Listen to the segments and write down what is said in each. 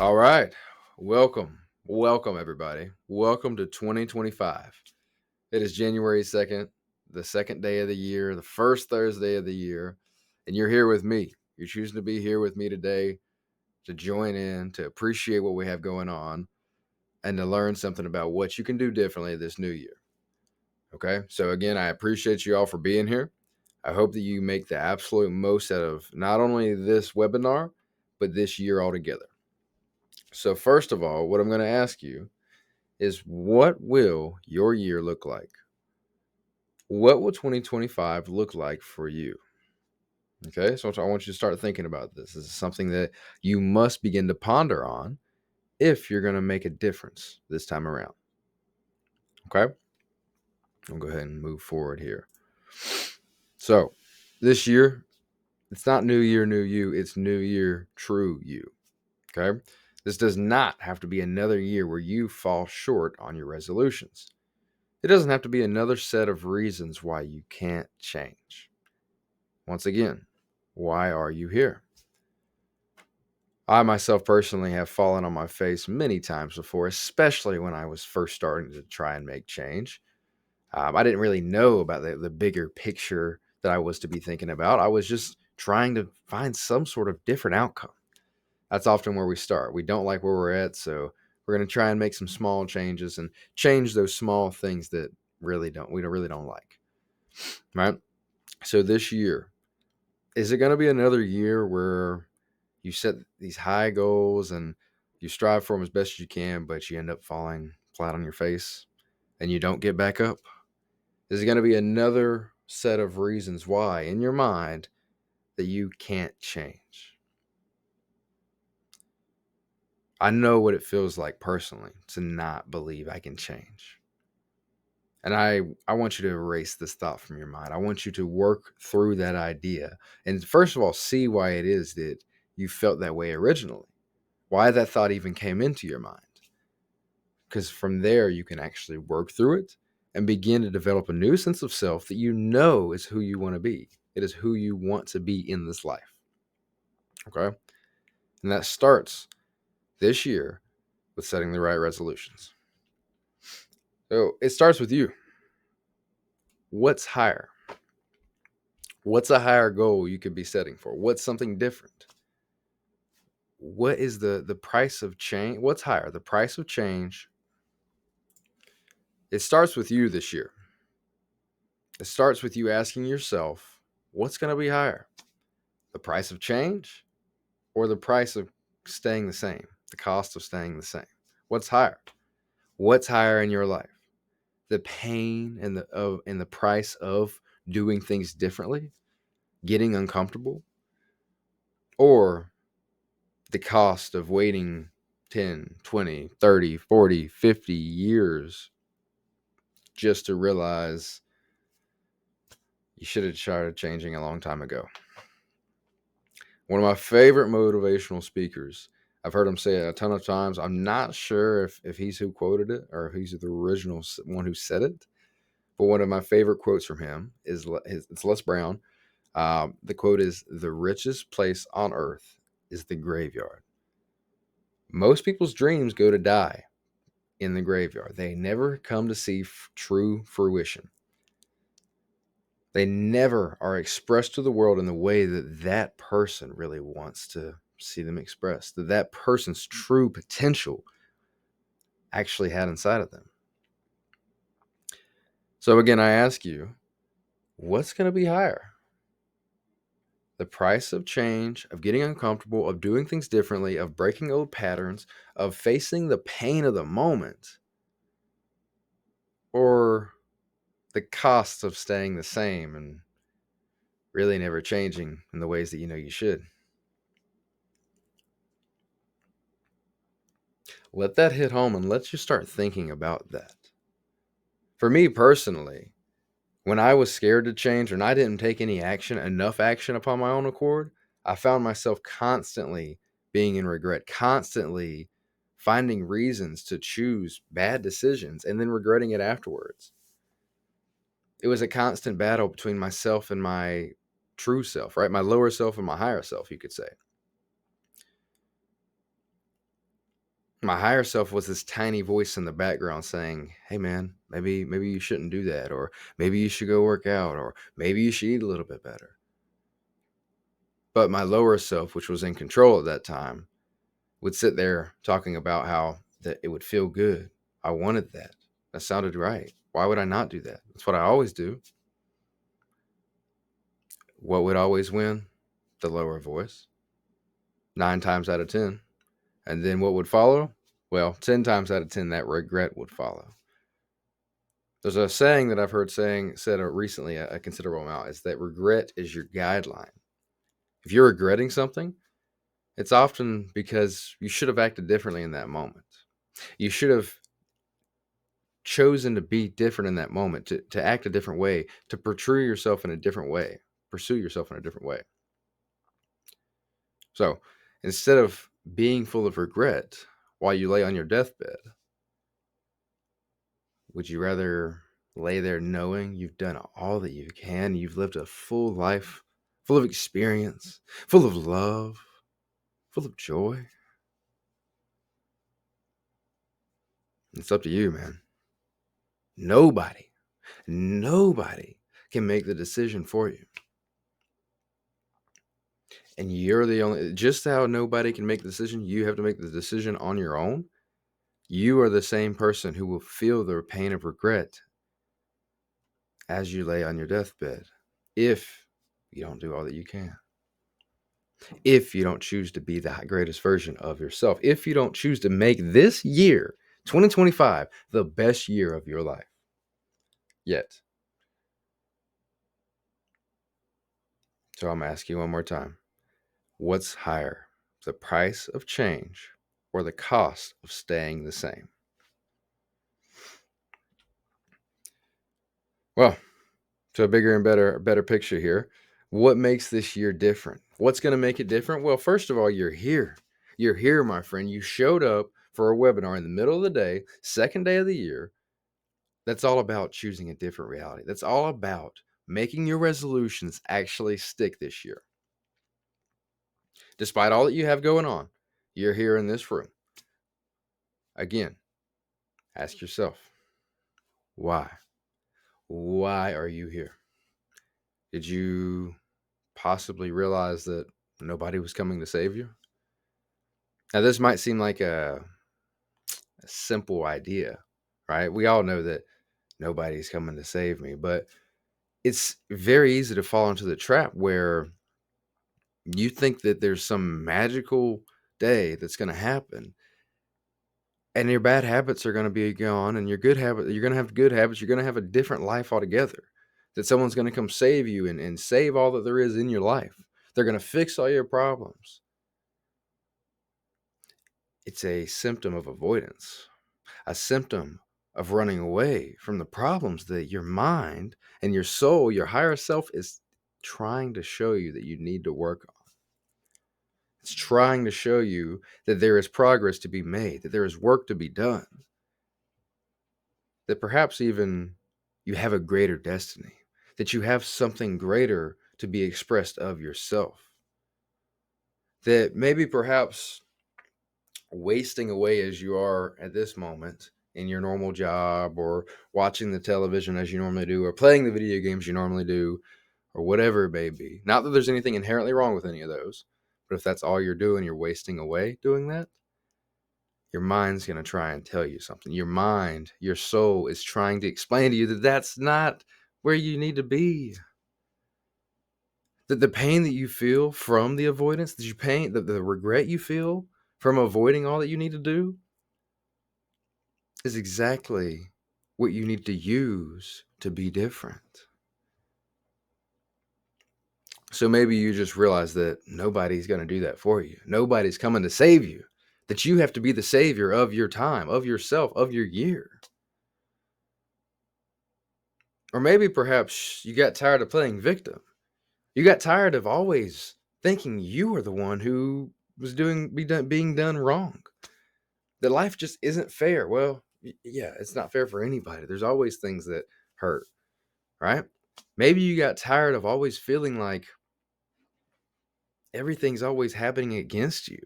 All right. Welcome. Welcome, everybody. Welcome to 2025. It is January 2nd, the second day of the year, the first Thursday of the year, and you're here with me. You're choosing to be here with me today to join in, to appreciate what we have going on, and to learn something about what you can do differently this new year. Okay. So, again, I appreciate you all for being here. I hope that you make the absolute most out of not only this webinar, but this year altogether. So, first of all, what I'm going to ask you is what will your year look like? What will 2025 look like for you? Okay, so I want you to start thinking about this. This is something that you must begin to ponder on if you're going to make a difference this time around. Okay, I'll go ahead and move forward here. So, this year, it's not new year, new you, it's new year, true you. Okay, this does not have to be another year where you fall short on your resolutions. It doesn't have to be another set of reasons why you can't change. Once again, why are you here? I myself personally have fallen on my face many times before, especially when I was first starting to try and make change. I didn't really know about the bigger picture that I was to be thinking about. I was just trying to find some sort of different outcome. That's often where we start. We don't like where we're at, so we're going to try and make some small changes and change those small things that we really don't like. Right? So this year, is it going to be another year where you set these high goals and you strive for them as best as you can, but you end up falling flat on your face and you don't get back up? Is it going to be another set of reasons why in your mind that you can't change? I know what it feels like personally to not believe I can change. And I want you to erase this thought from your mind. I want you to work through that idea. And first of all, see why it is that you felt that way originally, why that thought even came into your mind. Because from there, you can actually work through it and begin to develop a new sense of self that you know is who you want to be. It is who you want to be in this life. Okay. And that starts this year with setting the right resolutions. So it starts with you. What's higher? What's a higher goal you could be setting for? What's something different? What is the price of change? What's higher? The price of change. It starts with you this year. It starts with you asking yourself, what's going to be higher? The price of change or the price of staying the same? The cost of staying the same? What's higher? What's higher in your life? The pain and the price of doing things differently, getting uncomfortable, or the cost of waiting 10, 20, 30, 40, 50 years just to realize you should have started changing a long time ago. One of my favorite motivational speakers, I've heard him say it a ton of times. I'm not sure if he's who quoted it or if he's the original one who said it. But one of my favorite quotes from him it's Les Brown. The quote is, "The richest place on earth is the graveyard." Most people's dreams go to die in the graveyard. They never come to see true fruition. They never are expressed to the world in the way that that person really wants to see them expressed, that that person's true potential actually had inside of them. So again, I ask you, what's going to be higher? The price of change, of getting uncomfortable, of doing things differently, of breaking old patterns, of facing the pain of the moment, or the cost of staying the same and really never changing in the ways that you know you should? Let that hit home and let you start thinking about that. For me personally, when I was scared to change and I didn't take any action, enough action upon my own accord, I found myself constantly being in regret, constantly finding reasons to choose bad decisions and then regretting it afterwards. It was a constant battle between myself and my true self, right? My lower self and my higher self, you could say. My higher self was this tiny voice in the background saying, "Hey man, maybe you shouldn't do that, or maybe you should go work out, or maybe you should eat a little bit better." But my lower self, which was in control at that time, would sit there talking about how that it would feel good. I wanted that. That sounded right. Why would I not do that? That's what I always do. What would always win? The lower voice. 9 times out of 10. And then what would follow? Well, 10 times out of 10, that regret would follow. There's a saying that I've heard said recently a considerable amount is that regret is your guideline. If you're regretting something, it's often because you should have acted differently in that moment. You should have chosen to be different in that moment, to act a different way, to pursue yourself in a different way, So instead of being full of regret while you lay on your deathbed, would you rather lay there knowing you've done all that you can, you've lived a full life, full of experience, full of love, full of joy? It's up to you, man. Nobody, nobody can make the decision for you. And you're the only, just how nobody can make the decision, you have to make the decision on your own. You are the same person who will feel the pain of regret as you lay on your deathbed if you don't do all that you can. If you don't choose to be the greatest version of yourself, if you don't choose to make this year, 2025, the best year of your life yet. So I'm asking you one more time. What's higher, the price of change or the cost of staying the same? Well, to a bigger and better picture here, what makes this year different? What's going to make it different? Well, first of all, you're here. You're here, my friend. You showed up for a webinar in the middle of the day, second day of the year. That's all about choosing a different reality. That's all about making your resolutions actually stick this year. Despite all that you have going on, you're here in this room. Again, ask yourself, why? Why are you here? Did you possibly realize that nobody was coming to save you? Now, this might seem like a simple idea, right? We all know that nobody's coming to save me, but it's very easy to fall into the trap where you think that there's some magical day that's going to happen and your bad habits are going to be gone and your good habit, you're going to have good habits. You're going to have a different life altogether, that someone's going to come save you and save all that there is in your life. They're going to fix all your problems. It's a symptom of avoidance, a symptom of running away from the problems that your mind and your soul, your higher self, is trying to show you that you need to work on. It's trying to show you that there is progress to be made, that there is work to be done, that perhaps even you have a greater destiny, that you have something greater to be expressed of yourself, that maybe perhaps wasting away as you are at this moment in your normal job, or watching the television as you normally do, or playing the video games you normally do, or whatever it may be. Not that there's anything inherently wrong with any of those, but if that's all you're doing, you're wasting away doing that, your mind's going to try and tell you something. Your mind, your soul is trying to explain to you that that's not where you need to be. That the pain that you feel from the avoidance, that you pain, the regret you feel from avoiding all that you need to do, is exactly what you need to use to be different. So maybe you just realize that nobody's going to do that for you. Nobody's coming to save you. That you have to be the savior of your time, of yourself, of your year. Or maybe perhaps you got tired of playing victim. You got tired of always thinking you were the one who was being done wrong. That life just isn't fair. Well, yeah, it's not fair for anybody. There's always things that hurt, right? Maybe you got tired of always feeling like everything's always happening against you.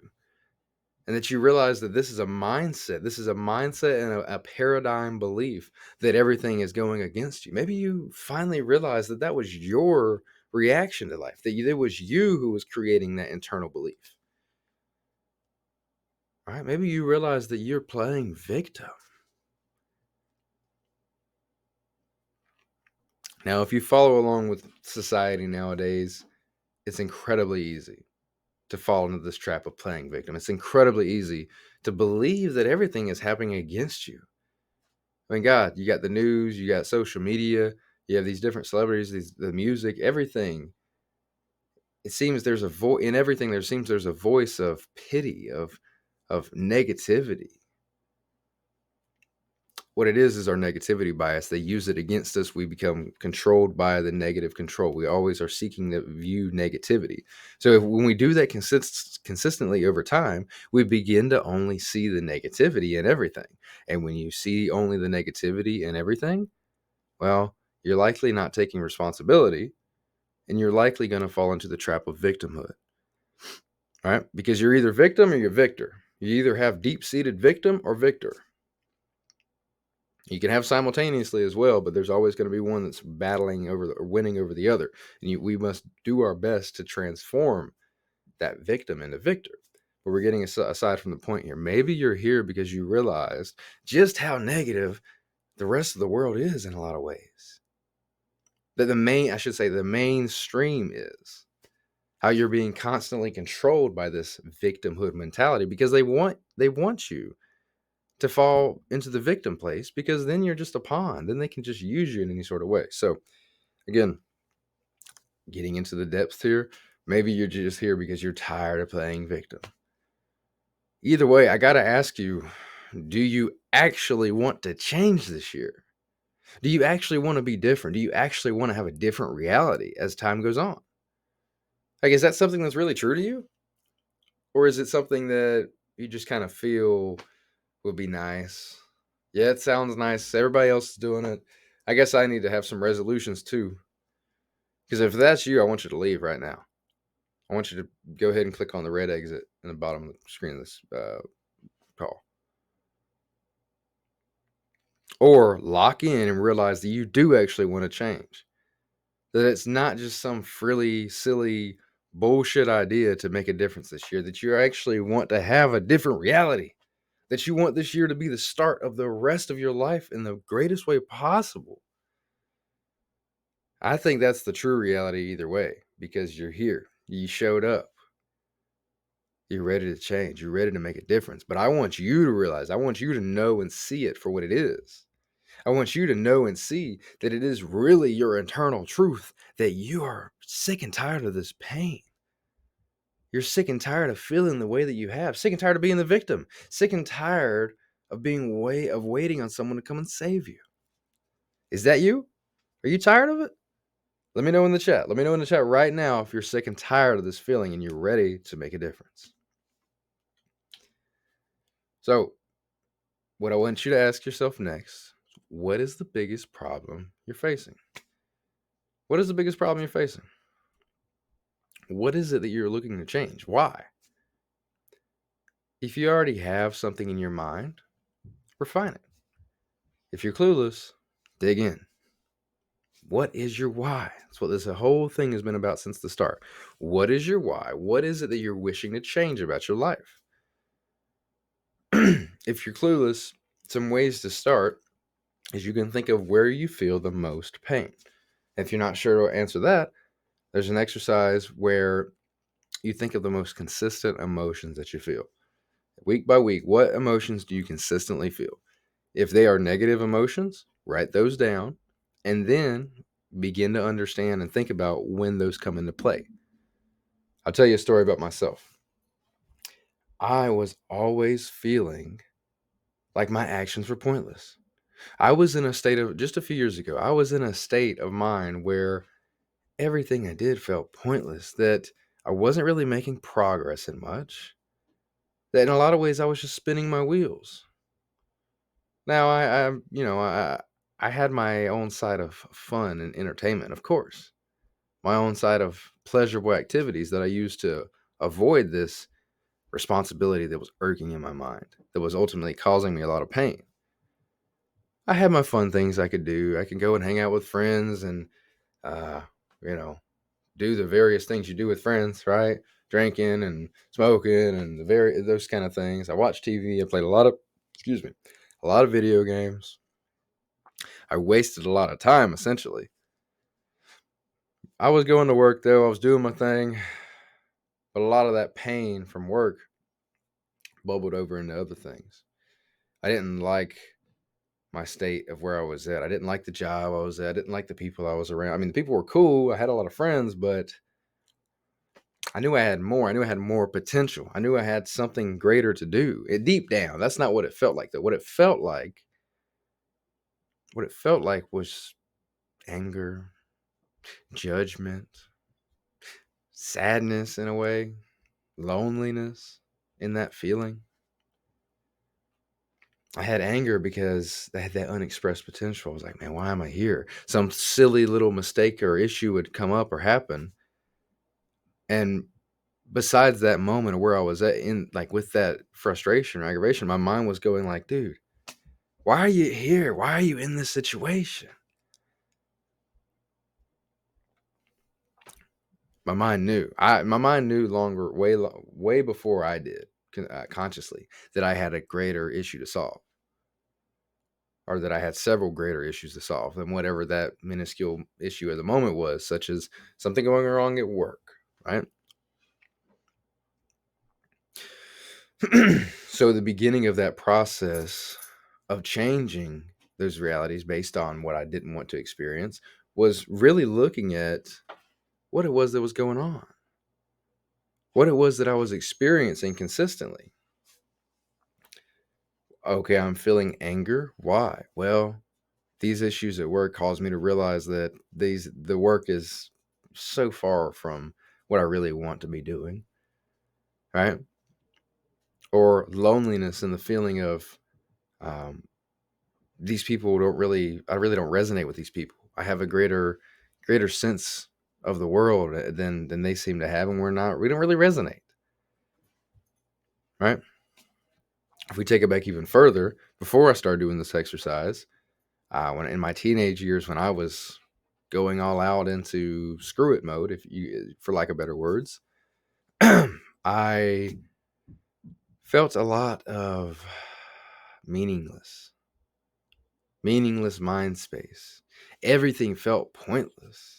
and that you realize that this is a mindset. This is a mindset and a paradigm belief that everything is going against you. Maybe you finally realize that that was your reaction to life, that it was you who was creating that internal belief. All right, maybe you realize that you're playing victim. Now, if you follow along with society nowadays, it's incredibly easy to fall into this trap of playing victim. It's incredibly easy to believe that everything is happening against you. I mean, God, you got the news, you got social media, you have these different celebrities, the music, everything. It seems there's a voice in everything. There's a voice of pity, of negativity. What it is our negativity bias. They use it against us. We become controlled by the negative control. We always are seeking to view negativity. So when we do that consistently over time, we begin to only see the negativity in everything. And when you see only the negativity in everything, well, you're likely not taking responsibility, and you're likely going to fall into the trap of victimhood. All right? Because you're either victim or you're victor. You either have deep-seated victim or victor. You can have simultaneously as well, but there's always going to be one that's battling over or winning over the other. And we must do our best to transform that victim into victor. But we're getting aside from the point here. Maybe you're here because you realized just how negative the rest of the world is in a lot of ways. That the mainstream is. How you're being constantly controlled by this victimhood mentality because they want you to fall into the victim place, because then you're just a pawn. Then they can just use you in any sort of way. So again, getting into the depths here, maybe you're just here because you're tired of playing victim. Either way, I got to ask you, do you actually want to change this year? Do you actually want to be different? Do you actually want to have a different reality as time goes on? Like, is that something that's really true to you? Or is it something that you just kind of feel would be nice? Yeah, it sounds nice. Everybody else is doing it. I guess I need to have some resolutions too. Because if that's you, I want you to leave right now. I want you to go ahead and click on the red exit in the bottom of the screen of this call. Or lock in and realize that you do actually want to change. That it's not just some frilly, silly bullshit idea to make a difference this year. That you actually want to have a different reality. That you want this year to be the start of the rest of your life in the greatest way possible. I think that's the true reality either way, because you're here. You showed up. You're ready to change. You're ready to make a difference. But I want you to realize, I want you to know and see it for what it is. I want you to know and see that it is really your internal truth that you are sick and tired of this pain. You're sick and tired of feeling the way that you have. Sick and tired of being the victim. Sick and tired of waiting on someone to come and save you. Is that you? Are you tired of it? Let me know in the chat. Let me know in the chat right now if you're sick and tired of this feeling and you're ready to make a difference. So, what I want you to ask yourself next, what is the biggest problem you're facing? What is the biggest problem you're facing? What is it that you're looking to change? Why? If you already have something in your mind, refine it. If you're clueless, dig in. What is your why? That's what this whole thing has been about since the start. What is your why? What is it that you're wishing to change about your life? If you're clueless, some ways to start is you can think of where you feel the most pain. If you're not sure to answer that, there's an exercise where you think of the most consistent emotions that you feel. Week by week, what emotions do you consistently feel? If they are negative emotions, write those down and then begin to understand and think about when those come into play. I'll tell you a story about myself. I was always feeling like my actions were pointless. I was in a state of, just a few years ago, I was in a state of mind where everything I did felt pointless, that I wasn't really making progress in much, that in a lot of ways I was just spinning my wheels. Now, I had my own side of fun and entertainment, of course, my own side of pleasurable activities that I used to avoid this responsibility that was irking in my mind, that was ultimately causing me a lot of pain. I had my fun things I could do. I could go and hang out with friends and, uh, you know, do the various things you do with friends, right? Drinking and smoking and those kind of things. I watched TV. I played a lot of video games. I wasted a lot of time essentially. I was going to work though. I was doing my thing, but a lot of that pain from work bubbled over into other things. I didn't like my state of where I was at. I didn't like the job I was at. I didn't like the people I was around. I mean, the people were cool. I had a lot of friends, but I knew I had more. I knew I had more potential. I knew I had something greater to do. Deep down, that's not what it felt like though. What it felt like was anger, judgment, sadness in a way, loneliness in that feeling. I had anger because I had that unexpressed potential. I was like, man, why am I here? Some silly little mistake or issue would come up or happen. And besides that moment of where I was at in like with that frustration or aggravation, my mind was going like, dude, why are you here? Why are you in this situation? My mind knew. My mind knew way before I did consciously that I had a greater issue to solve, or that I had several greater issues to solve than whatever that minuscule issue at the moment was, such as something going wrong at work, right? So the beginning of that process of changing those realities based on what I didn't want to experience was really looking at what it was that was going on, what it was that I was experiencing consistently. Okay, I'm feeling anger. Why? Well, these issues at work caused me to realize that the work is so far from what I really want to be doing, right? Or loneliness and the feeling of um, these people I really don't resonate with these people. I have a greater sense of the world than they seem to have, and we don't really resonate, right? If we take it back even further, before I started doing this exercise, when in my teenage years, when I was going all out into screw it mode, if you, for lack of better words, I felt a lot of meaningless, meaningless mind space. Everything felt pointless.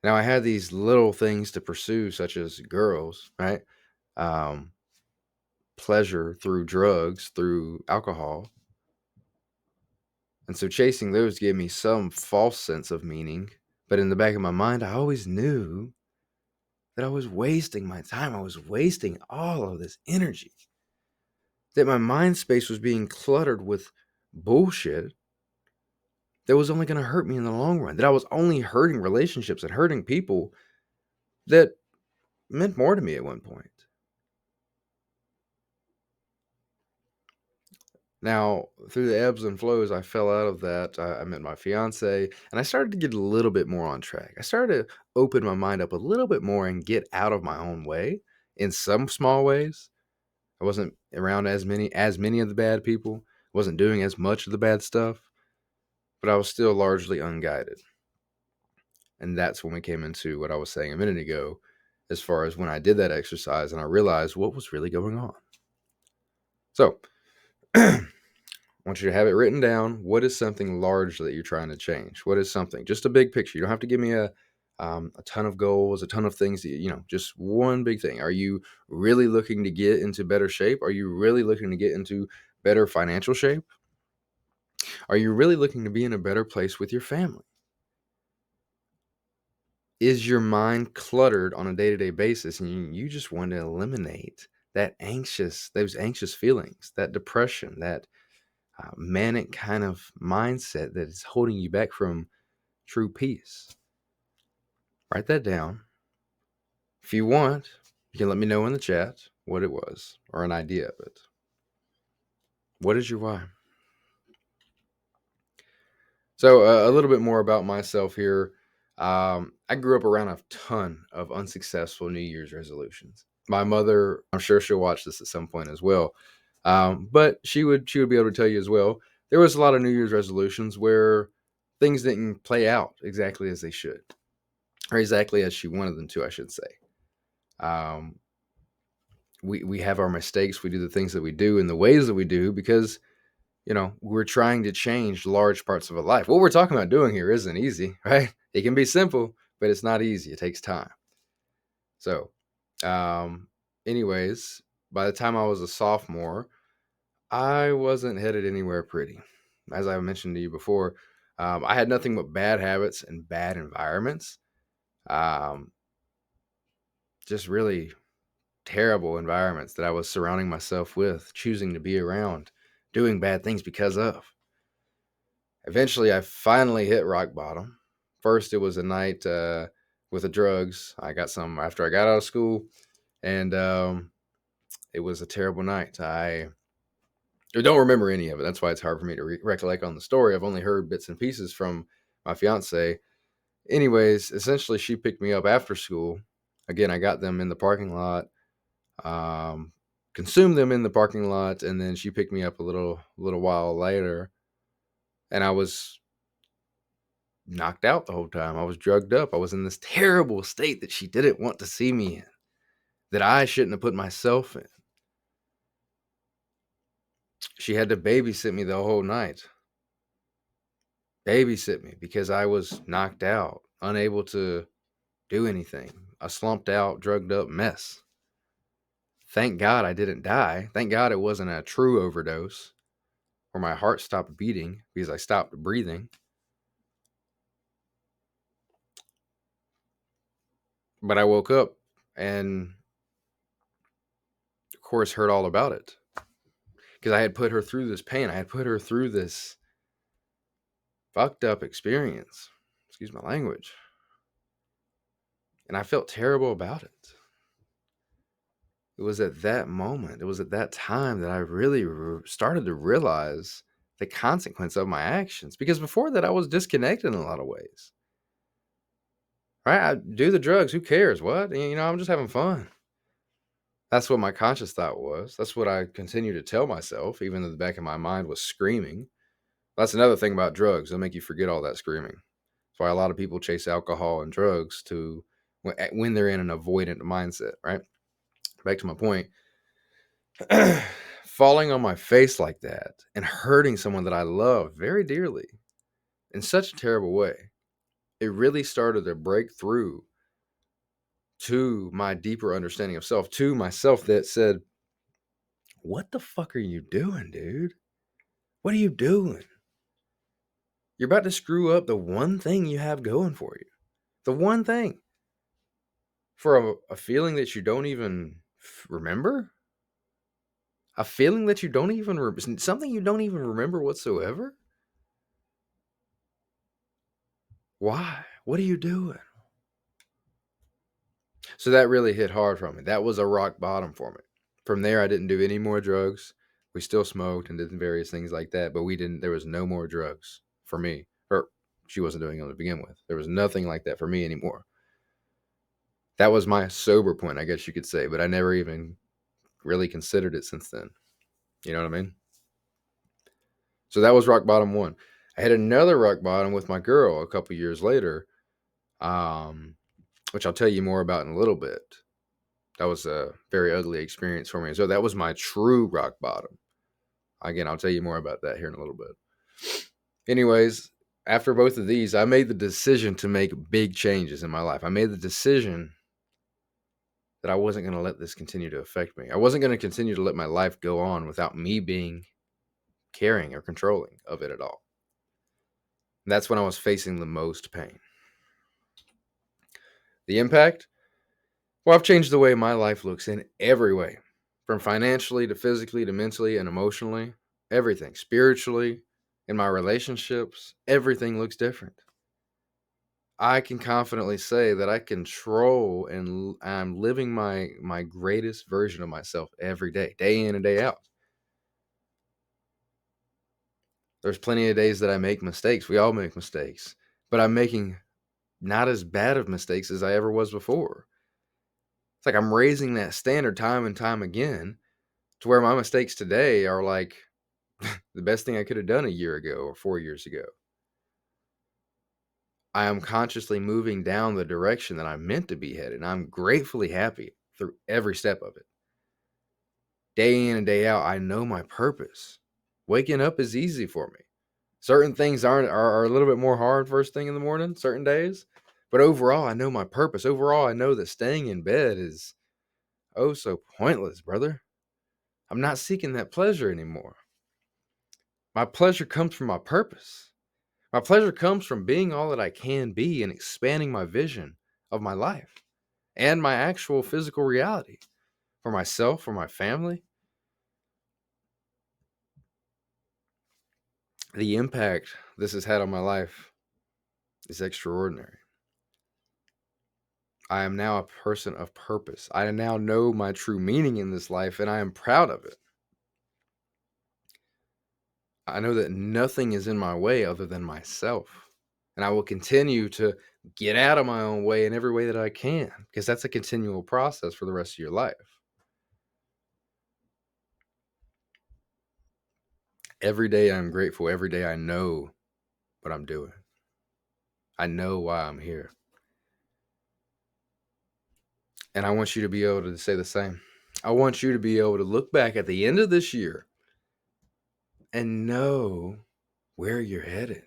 Now I had these little things to pursue, such as girls, right? Um, Pleasure through drugs, through alcohol. And so chasing those gave me some false sense of meaning. But in the back of my mind, I always knew that I was wasting my time. I was wasting all of this energy. That my mind space was being cluttered with bullshit that was only going to hurt me in the long run. That I was only hurting relationships and hurting people that meant more to me at one point. Now, through the ebbs and flows, I fell out of that. I met my fiance, and I started to get a little bit more on track. I started to open my mind up a little bit more and get out of my own way in some small ways. I wasn't around as many of the bad people. Wasn't doing as much of the bad stuff, but I was still largely unguided. And that's when we came into what I was saying a minute ago, as far as when I did that exercise and I realized what was really going on. So, I want you to have it written down. What is something large that you're trying to change? What is something? Just a big picture. You don't have to give me a ton of goals, a ton of things. That, just one big thing. Are you really looking to get into better shape? Are you really looking to get into better financial shape? Are you really looking to be in a better place with your family? Is your mind cluttered on a day-to-day basis and you just want to eliminate those anxious feelings, that depression, that manic kind of mindset that is holding you back from true peace? Write that down. If you want, you can let me know in the chat what it was or an idea of it. What is your why? So, a little bit more about myself here. I grew up around a ton of unsuccessful New Year's resolutions. My mother, I'm sure she'll watch this at some point as well. But she would be able to tell you as well. There was a lot of New Year's resolutions where things didn't play out exactly as they should, or exactly as she wanted them to, I should say. Um, we have our mistakes. We do the things that we do in the ways that we do because we're trying to change large parts of a life. What we're talking about doing here isn't easy, right? It can be simple, but it's not easy. It takes time. So, um, anyways, by the time I was a sophomore, I wasn't headed anywhere pretty. As I mentioned to you before, I had nothing but bad habits and bad environments. Um, just really terrible environments that I was surrounding myself with, choosing to be around, doing bad things because of. Eventually, I finally hit rock bottom. First, it was a night with the drugs. I got some after I got out of school, and it was a terrible night. I don't remember any of it. That's why it's hard for me to recollect on the story. I've only heard bits and pieces from my fiance. Anyways, essentially, she picked me up after school. Again, I got them in the parking lot, um, consumed them in the parking lot, and then she picked me up a little while later, and I was knocked out the whole time. I was drugged up. I was in this terrible state that she didn't want to see me in, that I shouldn't have put myself in. She had to babysit me the whole night. Babysit me because I was knocked out, unable to do anything. A slumped out, drugged up mess. Thank God I didn't die. Thank God it wasn't a true overdose where my heart stopped beating because I stopped breathing. But I woke up and, of course, heard all about it because I had put her through this pain. I had put her through this fucked up experience. Excuse my language. And I felt terrible about it. It was at that moment, it was at that time that I really started to realize the consequence of my actions. Because before that, I was disconnected in a lot of ways. Right? I do the drugs. Who cares? What? I'm just having fun. That's what my conscious thought was. That's what I continue to tell myself, even though the back of my mind was screaming. That's another thing about drugs. They'll make you forget all that screaming. That's why a lot of people chase alcohol and drugs to when they're in an avoidant mindset, right? Back to my point. Falling on my face like that and hurting someone that I love very dearly in such a terrible way, it really started to break through to my deeper understanding of self, to myself that said, what the fuck are you doing, dude? What are you doing? You're about to screw up the one thing you have going for you. The one thing. For a feeling that you don't even remember? A feeling that you don't even something you don't even remember whatsoever? Why? What are you doing? So that really hit hard for me. That was a rock bottom for me. From there, I didn't do any more drugs. We still smoked and did various things like that, but there was no more drugs for me. Or she wasn't doing them to begin with. There was nothing like that for me anymore. That was my sober point, I guess you could say, but I never even really considered it since then. You know what I mean? So that was rock bottom one. I had another rock bottom with my girl a couple years later, which I'll tell you more about in a little bit. That was a very ugly experience for me. So that was my true rock bottom. Again, I'll tell you more about that here in a little bit. Anyways, after both of these, I made the decision to make big changes in my life. I made the decision that I wasn't going to let this continue to affect me. I wasn't going to continue to let my life go on without me being caring or controlling of it at all. And that's when I was facing the most pain. The impact? Well, I've changed the way my life looks in every way, from financially to physically to mentally and emotionally. Everything, spiritually, in my relationships, everything looks different. I can confidently say that I control and I'm living my greatest version of myself every day in and day out. There's plenty of days that I make mistakes. We all make mistakes, but I'm making not as bad of mistakes as I ever was before. It's like I'm raising that standard time and time again to where my mistakes today are like the best thing I could have done a year ago or 4 years ago. I am consciously moving down the direction that I'm meant to be headed. And I'm gratefully happy through every step of it. Day in and day out, I know my purpose. Waking up is easy for me. Certain things are a little bit more hard first thing in the morning, certain days. But overall, I know my purpose. Overall, I know that staying in bed is oh so pointless, brother. I'm not seeking that pleasure anymore. My pleasure comes from my purpose. My pleasure comes from being all that I can be and expanding my vision of my life and my actual physical reality for myself, for my family. The impact this has had on my life is extraordinary. I am now a person of purpose. I now know my true meaning in this life, and I am proud of it. I know that nothing is in my way other than myself. And I will continue to get out of my own way in every way that I can, because that's a continual process for the rest of your life. Every day I'm grateful. Every day I know what I'm doing. I know why I'm here. And I want you to be able to say the same. I want you to be able to look back at the end of this year and know where you're headed.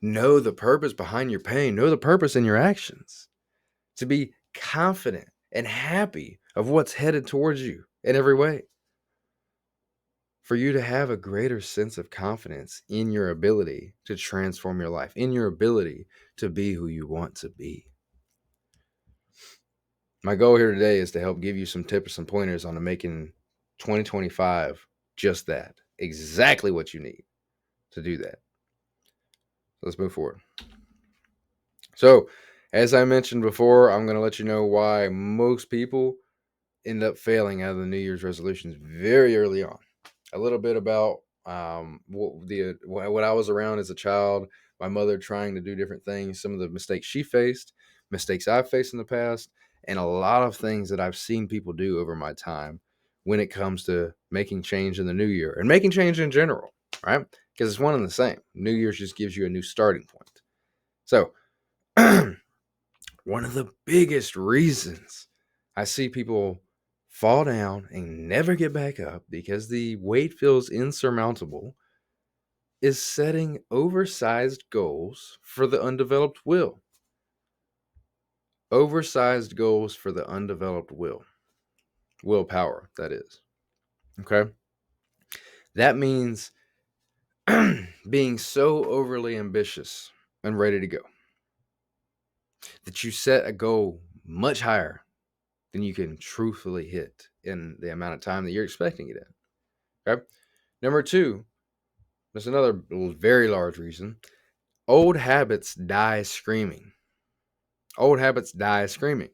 Know the purpose behind your pain. Know the purpose in your actions. To be confident and happy of what's headed towards you in every way. For you to have a greater sense of confidence in your ability to transform your life, in your ability to be who you want to be. My goal here today is to help give you some tips and pointers on making 2025 just that, exactly what you need to do that. Let's move forward. So, as I mentioned before, I'm going to let you know why most people end up failing out of the New Year's resolutions very early on. A little bit about what I was around as a child, my mother trying to do different things, some of the mistakes she faced, mistakes I've faced in the past, and a lot of things that I've seen people do over my time when it comes to making change in the new year and making change in general, right? Because it's one and the same. New Year's just gives you a new starting point. So, one of the biggest reasons I see people fall down and never get back up because the weight feels insurmountable is setting oversized goals for the undeveloped will. Oversized goals for the undeveloped willpower, that is. Okay. That means being so overly ambitious and ready to go that you set a goal much higher than you can truthfully hit in the amount of time that you're expecting it in. Okay. Number two, there's another very large reason. Old habits die screaming. Old habits die screaming.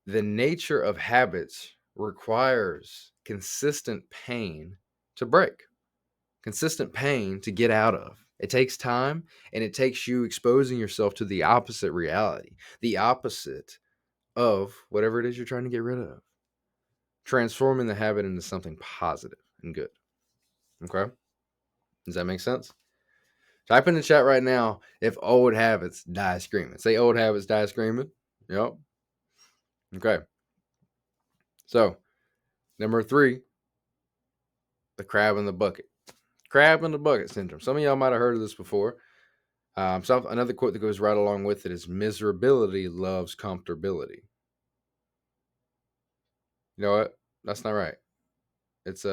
The nature of habits requires consistent pain to break, consistent pain to get out of. It takes time and it takes you exposing yourself to the opposite reality, the opposite of whatever it is you're trying to get rid of. Transforming the habit into something positive and good. Okay? Does that make sense? Type in the chat right now if old habits die screaming. Say old habits die screaming. Yep. Okay. So, number 3, the crab in the bucket. Crab in the bucket syndrome. Some of y'all might have heard of this before. Another quote that goes right along with it is miserability loves comfortability. You know what? That's not right. It's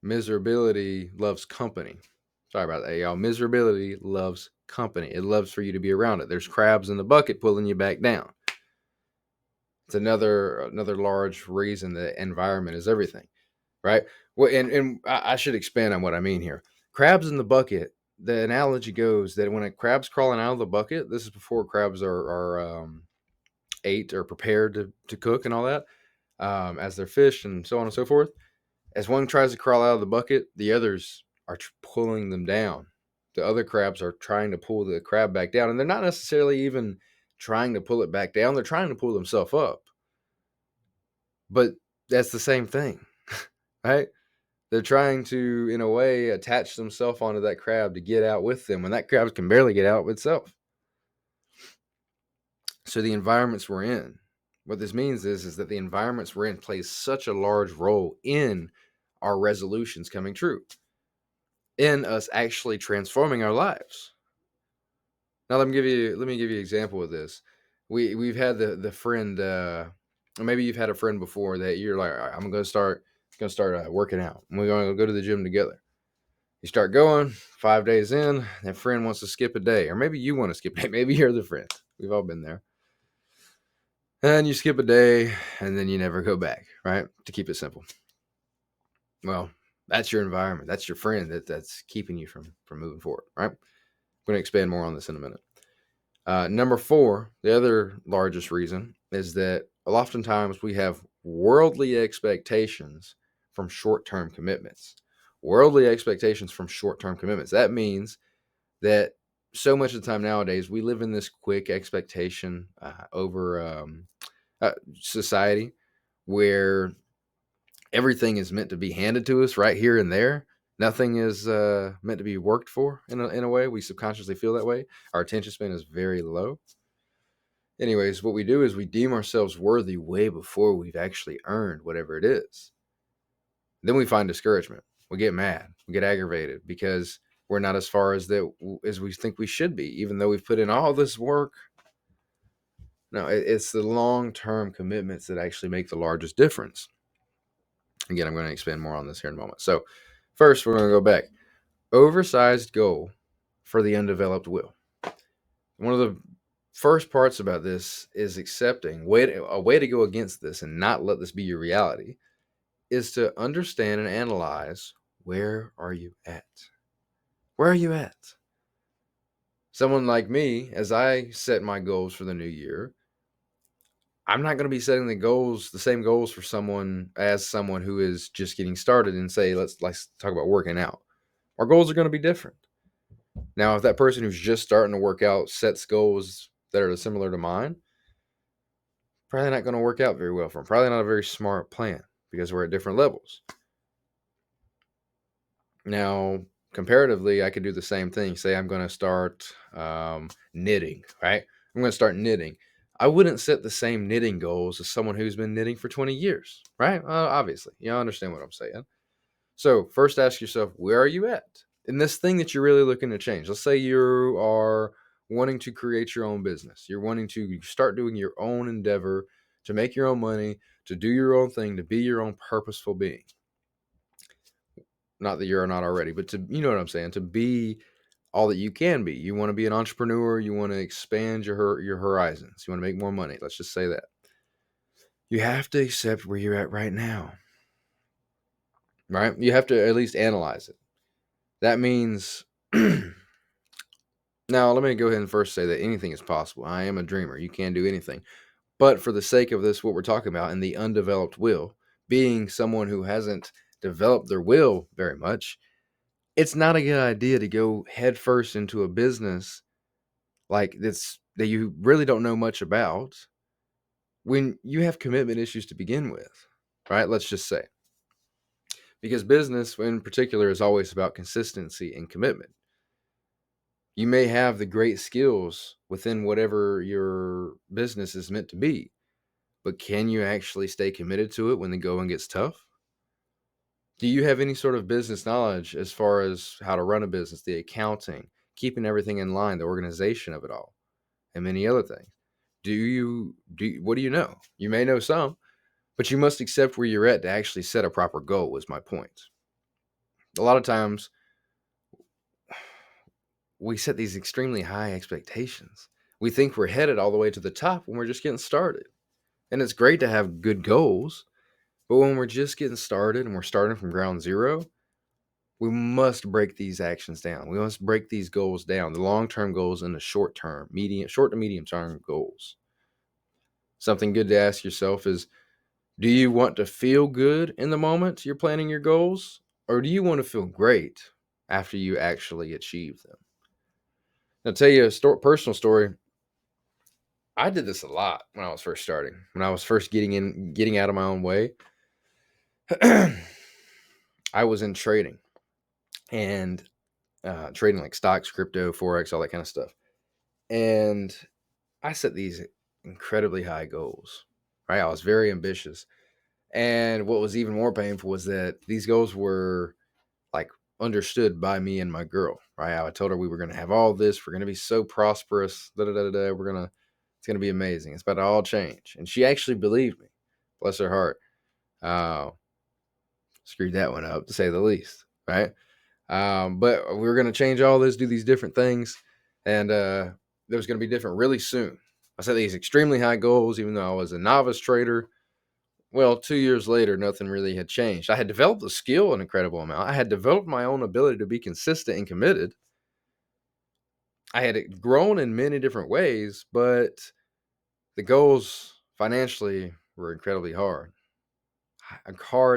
miserability loves company. Sorry about that, y'all. Miserability loves company. It loves for you to be around it. There's crabs in the bucket pulling you back down. It's another large reason that environment is everything, right? Well, and I should expand on what I mean here. Crabs in the bucket. The analogy goes that when a crab's crawling out of the bucket, this is before crabs are ate or prepared to cook and all that, as they're fished and so on and so forth. As one tries to crawl out of the bucket, the others are pulling them down. The other crabs are trying to pull the crab back down, and they're not necessarily even trying to pull it back down. They're trying to pull themselves up. But that's the same thing, right? They're trying to, in a way, attach themselves onto that crab to get out with them when that crab can barely get out itself. So the environments we're in, what this means is that the environments we're in plays such a large role in our resolutions coming true, in us actually transforming our lives. Now let me give you an example of this. We've had the friend, or maybe you've had a friend before that you're like, all right, I'm gonna start working out. And we're gonna go to the gym together. You start going 5 days in, that friend wants to skip a day, or maybe you want to skip a day. Maybe you're the friend. We've all been there. And you skip a day, and then you never go back, right? To keep it simple. Well, that's your environment. That's your friend that's keeping you from moving forward, right? I'm going to expand more on this in a minute. Number 4, the other largest reason is that oftentimes we have worldly expectations from short-term commitments. Worldly expectations from short-term commitments. That means that so much of the time nowadays we live in this quick expectation over society where everything is meant to be handed to us right here and there. Nothing is meant to be worked for in a way. We subconsciously feel that way. Our attention span is very low. Anyways, what we do is we deem ourselves worthy way before we've actually earned whatever it is. Then we find discouragement. We get mad. We get aggravated because we're not as far as we think we should be, even though we've put in all this work. No, it's the long-term commitments that actually make the largest difference. Again, I'm going to expand more on this here in a moment. So first, we're going to go back. Oversized goal for the undeveloped will. One of the first parts about this is accepting a way to go against this and not let this be your reality is to understand and analyze, where are you at? Where are you at? Someone like me, as I set my goals for the new year, I'm not going to be setting the same goals for someone who is just getting started and say, let's talk about working out. Our goals are going to be different. Now, if that person who's just starting to work out sets goals that are similar to mine, probably not going to work out very well for them. Probably not a very smart plan because we're at different levels. Now, comparatively, I could do the same thing. Say I'm going to start knitting, right? I'm going to start knitting. I wouldn't set the same knitting goals as someone who's been knitting for 20 years, right? Obviously, you understand what I'm saying. So first ask yourself, where are you at in this thing that you're really looking to change? Let's say you are wanting to create your own business. You're wanting to start doing your own endeavor, to make your own money, to do your own thing, to be your own purposeful being. Not that you're not already, but you know what I'm saying, to be all that you can be. You want to be an entrepreneur. You want to expand your horizons. You want to make more money. Let's just say that. You have to accept where you're at right now, right? You have to at least analyze it. That means, now let me go ahead and first say that anything is possible. I am a dreamer. You can do anything. But for the sake of this, what we're talking about in the undeveloped will, being someone who hasn't developed their will very much, it's not a good idea to go headfirst into a business like this that you really don't know much about when you have commitment issues to begin with, right? Let's just say. Because business in particular is always about consistency and commitment. You may have the great skills within whatever your business is meant to be, but can you actually stay committed to it when the going gets tough? Do you have any sort of business knowledge as far as how to run a business, the accounting, keeping everything in line, the organization of it all, and many other things? What do you know? You may know some, but you must accept where you're at to actually set a proper goal, is my point. A lot of times we set these extremely high expectations. We think we're headed all the way to the top when we're just getting started. And it's great to have good goals, but when we're just getting started and we're starting from ground zero, we must break these actions down. We must break these goals down, the long-term goals and the short to medium term goals. Something good to ask yourself is, do you want to feel good in the moment you're planning your goals, or do you want to feel great after you actually achieve them? I'll tell you a personal story. I did this a lot when I was first starting. When I was first getting out of my own way, I was in trading and trading like stocks, crypto, forex, all that kind of stuff. And I set these incredibly high goals. Right, I was very ambitious. And what was even more painful was that these goals were like understood by me and my girl. Right, I told her we were going to have all this. We're going to be so prosperous. Da, da, da, da, it's going to be amazing. It's about to all change. And she actually believed me. Bless her heart. Uh, Screwed that one up, to say the least. Right. But we were going to change all this, do these different things. And there was going to be different really soon. I set these extremely high goals, even though I was a novice trader. Well, 2 years later, nothing really had changed. I had developed the skill an incredible amount. I had developed my own ability to be consistent and committed. I had grown in many different ways, but the goals financially were incredibly hard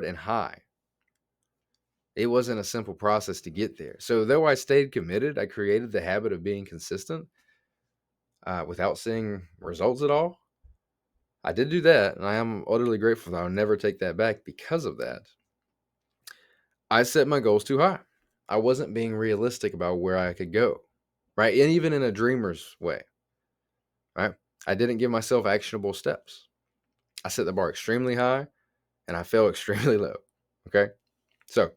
and high. It wasn't a simple process to get there. So, though I stayed committed, I created the habit of being consistent without seeing results at all. I did do that, and I am utterly grateful that I'll never take that back because of that. I set my goals too high. I wasn't being realistic about where I could go, right? And even in a dreamer's way, right? I didn't give myself actionable steps. I set the bar extremely high and I fell extremely low. Okay. So,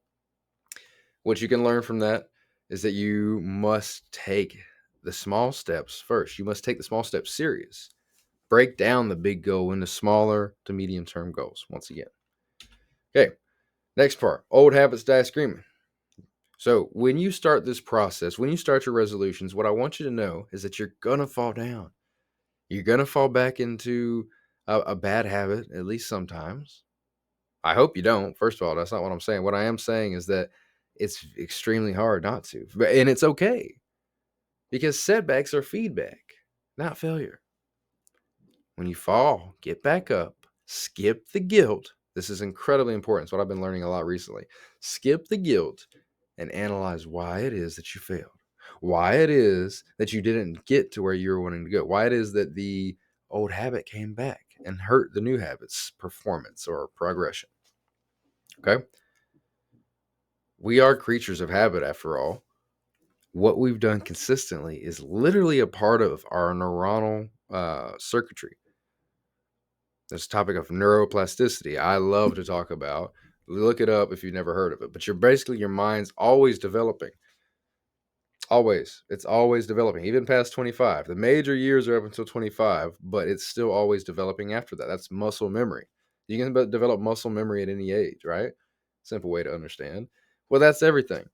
what you can learn from that is that you must take the small steps first. You must take the small steps serious. Break down the big goal into smaller to medium term goals once again. Okay. Next part, old habits die screaming. So when you start this process, when you start your resolutions, what I want you to know is that you're going to fall down. You're going to fall back into a bad habit, at least sometimes. I hope you don't. First of all, that's not what I'm saying. What I am saying is that it's extremely hard not to. And it's okay, because setbacks are feedback, not failure. When you fall, get back up, skip the guilt. This is incredibly important. It's what I've been learning a lot recently. Skip the guilt and analyze why it is that you failed, why it is that you didn't get to where you were wanting to go, why it is that the old habit came back and hurt the new habit's performance or progression. Okay. We are creatures of habit, after all. What we've done consistently is literally a part of our neuronal circuitry. This topic of neuroplasticity, I love to talk about. Look it up if you've never heard of it. But your mind's always developing. Always. It's always developing, even past 25. The major years are up until 25, but it's still always developing after that. That's muscle memory. You can develop muscle memory at any age, right? Simple way to understand. Well, that's everything.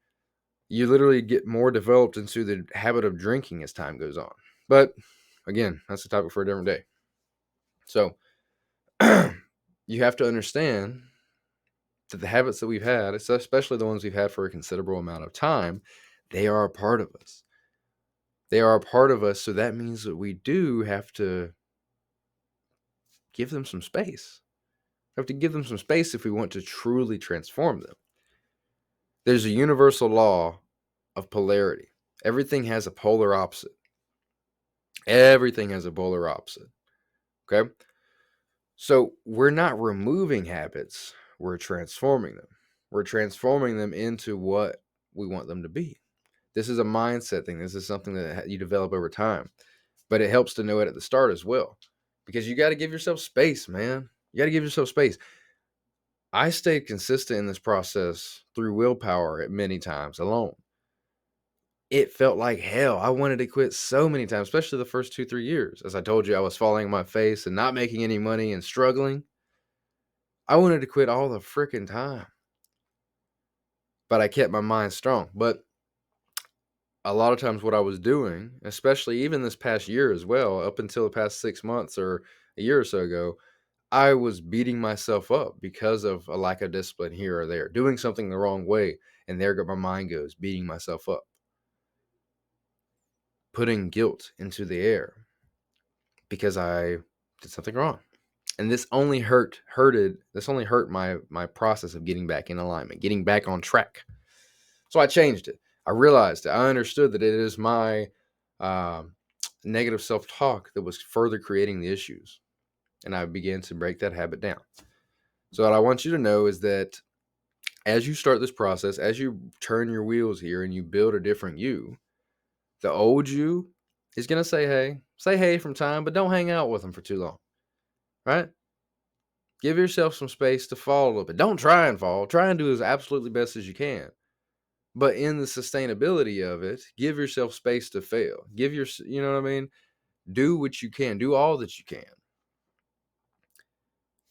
You literally get more developed into the habit of drinking as time goes on. But again, that's a topic for a different day. So you have to understand that the habits that we've had, especially the ones we've had for a considerable amount of time, they are a part of us. They are a part of us. So that means that we do have to give them some space. We have to give them some space if we want to truly transform them. There's a universal law of polarity. Everything has a polar opposite. Everything has a polar opposite. Okay? So we're not removing habits, we're transforming them. We're transforming them into what we want them to be. This is a mindset thing. This is something that you develop over time. But it helps to know it at the start as well, because you got to give yourself space, man. You got to give yourself space. I stayed consistent in this process through willpower at many times alone. It felt like hell. I wanted to quit so many times, especially the first 2-3 years. As I told you, I was falling on my face and not making any money and struggling. I wanted to quit all the freaking time. But I kept my mind strong. But a lot of times what I was doing, especially even this past year as well, up until the past 6 months or a year or so ago, I was beating myself up because of a lack of discipline here or there, doing something the wrong way. And there my mind goes, beating myself up, putting guilt into the air because I did something wrong. And this only hurt my process of getting back in alignment, getting back on track. So I changed it. I realized it. I understood that it is my negative self-talk that was further creating the issues. And I began to break that habit down. So what I want you to know is that as you start this process, as you turn your wheels here and you build a different you, the old you is going to say hey from time, but don't hang out with them for too long, right? Give yourself some space to fall a little bit. Don't try and fall. Try and do as absolutely best as you can. But in the sustainability of it, give yourself space to fail. You know what I mean? Do what you can. Do all that you can.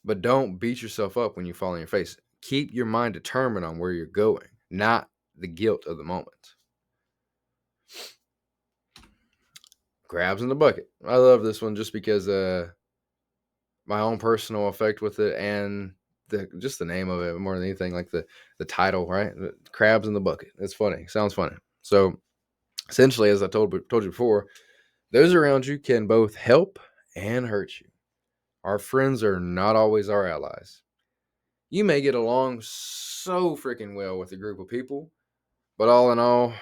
But don't beat yourself up when you fall on your face. Keep your mind determined on where you're going, not the guilt of the moment. Crabs in the bucket. I love this one just because my own personal effect with it and just the name of it more than anything, like the title, right? Crabs in the bucket. It's funny. Sounds funny. So essentially, as I told you before, those around you can both help and hurt you. Our friends are not always our allies. You may get along so freaking well with a group of people, but all in all,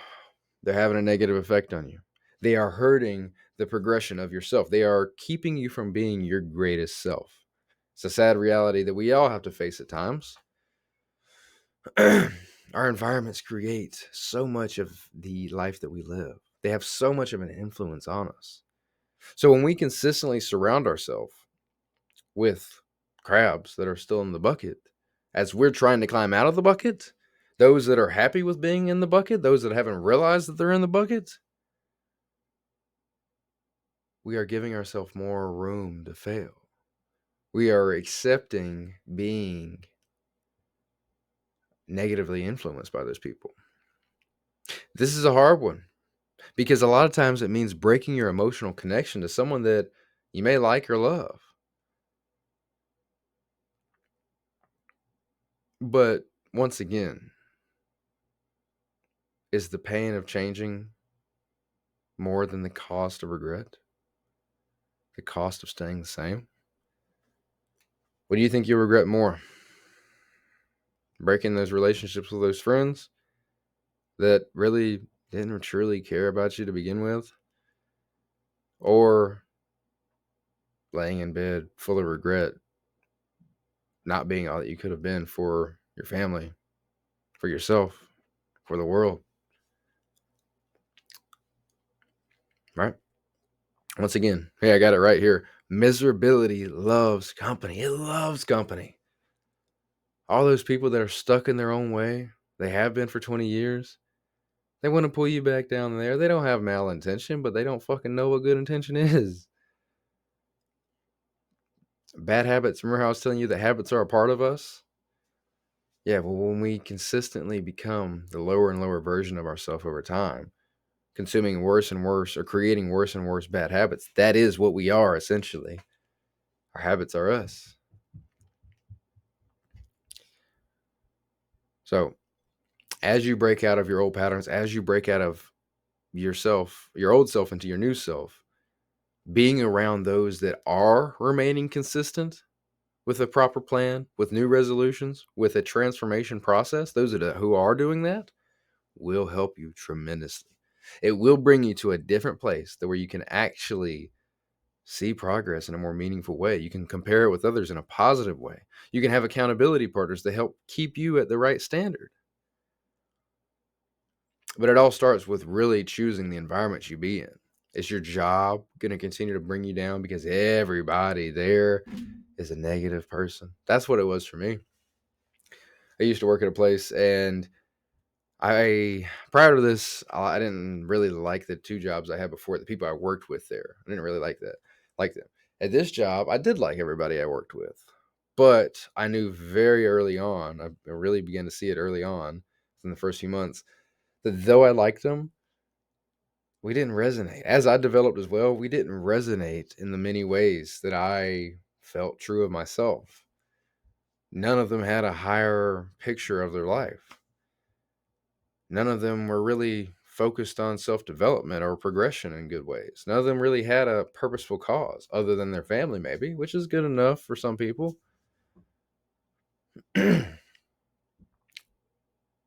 they're having a negative effect on you. They are hurting the progression of yourself. They are keeping you from being your greatest self. It's a sad reality that we all have to face at times. Our environments create so much of the life that we live. They have so much of an influence on us. So when we consistently surround ourselves with crabs that are still in the bucket, as we're trying to climb out of the bucket, those that are happy with being in the bucket, those that haven't realized that they're in the bucket, we are giving ourselves more room to fail. We are accepting being negatively influenced by those people. This is a hard one because a lot of times it means breaking your emotional connection to someone that you may like or love. But once again, is the pain of changing more than the cost of regret? The cost of staying the same? What do you think you'll regret more? Breaking those relationships with those friends that really didn't truly care about you to begin with? Or laying in bed full of regret, not being all that you could have been for your family, for yourself, for the world, right? Once again, hey, I got it right here. Miserability loves company. It loves company. All those people that are stuck in their own way, they have been for 20 years, they want to pull you back down there. They don't have malintention, but they don't fucking know what good intention is. Bad habits. Remember how I was telling you that habits are a part of us? Yeah, well, when we consistently become the lower and lower version of ourselves over time, consuming worse and worse or creating worse and worse bad habits, that is what we are essentially. Our habits are us. So, as you break out of your old patterns, as you break out of yourself, your old self into your new self, being around those that are remaining consistent with a proper plan, with new resolutions, with a transformation process, those who are doing that will help you tremendously. It will bring you to a different place where you can actually see progress in a more meaningful way. You can compare it with others in a positive way. You can have accountability partners to help keep you at the right standard. But it all starts with really choosing the environment you be in. Is your job going to continue to bring you down because everybody there is a negative person? That's what it was for me. I used to work at a place, and prior to this, I didn't really like the two jobs I had before. The people I worked with there, I didn't really like them. At this job, I did like everybody I worked with, but I knew very early on. I really began to see it early on in the first few months that though I liked them, we didn't resonate. As I developed as well, we didn't resonate in the many ways that I felt true of myself. None of them had a higher picture of their life. None of them were really focused on self-development or progression in good ways. None of them really had a purposeful cause other than their family, maybe, which is good enough for some people.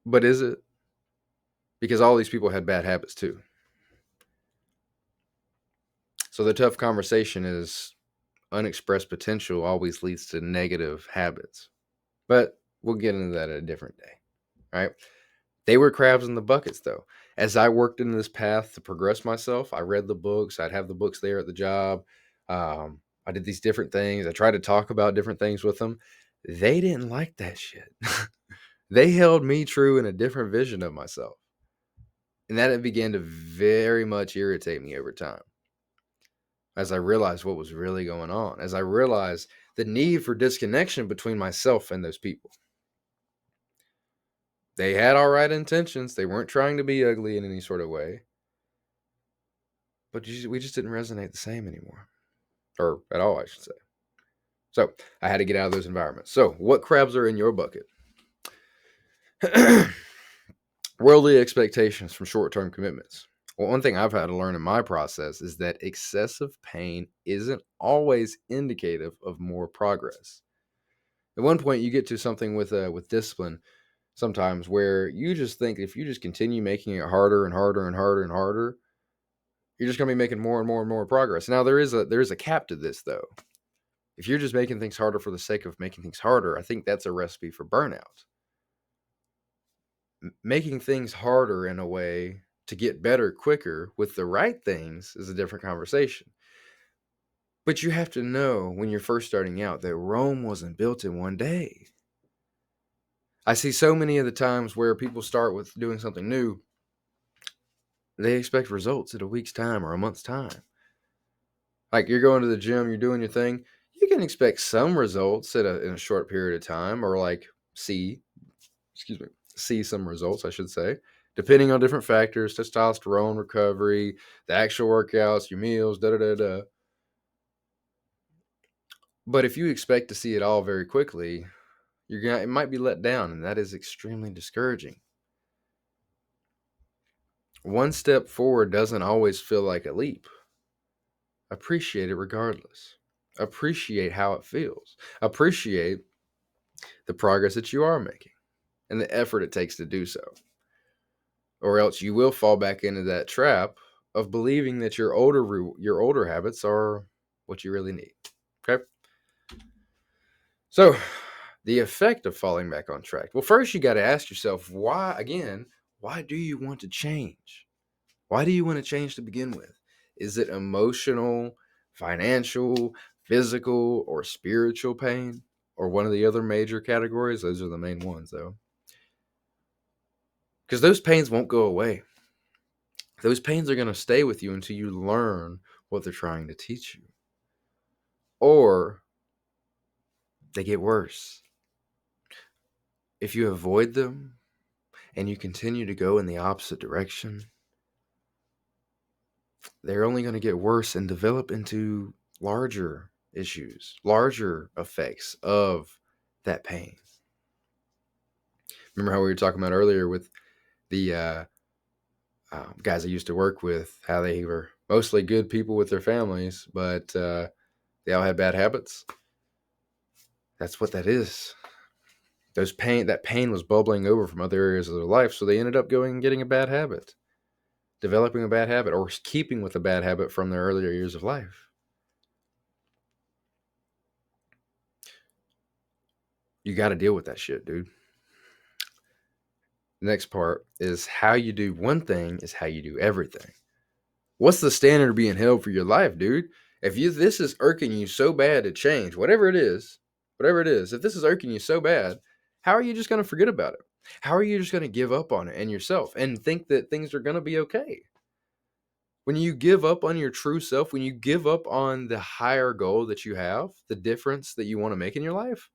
But is it? Because all these people had bad habits too. So the tough conversation is unexpressed potential always leads to negative habits. But we'll get into that at a different day, right? They were crabs in the buckets, though. As I worked in this path to progress myself, I read the books. I'd have the books there at the job. I did these different things. I tried to talk about different things with them. They didn't like that shit. They held me true in a different vision of myself. And that it began to very much irritate me over time as I realized what was really going on, as I realized the need for disconnection between myself and those people. They had all right intentions. They weren't trying to be ugly in any sort of way. But we just didn't resonate the same anymore. Or at all, I should say. So I had to get out of those environments. So what crabs are in your bucket? Worldly expectations from short-term commitments. Well, one thing I've had to learn in my process is that excessive pain isn't always indicative of more progress. At one point, you get to something with discipline sometimes where you just think if you just continue making it harder and harder and harder and harder, you're just going to be making more and more and more progress. Now, there is a cap to this, though. If you're just making things harder for the sake of making things harder, I think that's a recipe for burnout. Making things harder in a way to get better quicker with the right things is a different conversation. But you have to know when you're first starting out that Rome wasn't built in one day. I see so many of the times where people start with doing something new, they expect results in a week's time or a month's time. Like you're going to the gym, you're doing your thing, you can expect some results in a short period of time, or like see some results, I should say, depending on different factors, testosterone recovery, the actual workouts, your meals, da da da da. But if you expect to see it all very quickly, it might be let down, and that is extremely discouraging. One step forward doesn't always feel like a leap. Appreciate it regardless. Appreciate how it feels. Appreciate the progress that you are making and the effort it takes to do so. Or else you will fall back into that trap of believing that your older habits are what you really need. Okay? So, the effect of falling back on track. Well, first you got to ask yourself why do you want to change? Why do you want to change to begin with? Is it emotional, financial, physical, or spiritual pain? Or one of the other major categories? Those are the main ones, though. Because those pains won't go away. Those pains are going to stay with you until you learn what they're trying to teach you. Or they get worse. If you avoid them and you continue to go in the opposite direction, they're only going to get worse and develop into larger issues, larger effects of that pain. Remember how we were talking about earlier with the guys I used to work with, how they were mostly good people with their families, but they all had bad habits? That's what that is. That pain was bubbling over from other areas of their life, so they ended up going and getting a bad habit, developing a bad habit, or keeping with a bad habit from their earlier years of life. You got to deal with that shit, dude. The next part is how you do one thing is how you do everything. What's the standard being held for your life, dude? If this is irking you so bad to change, whatever it is, if this is irking you so bad, how are you just going to forget about it? How are you just going to give up on it and yourself and think that things are going to be okay? When you give up on your true self, when you give up on the higher goal that you have, the difference that you want to make in your life,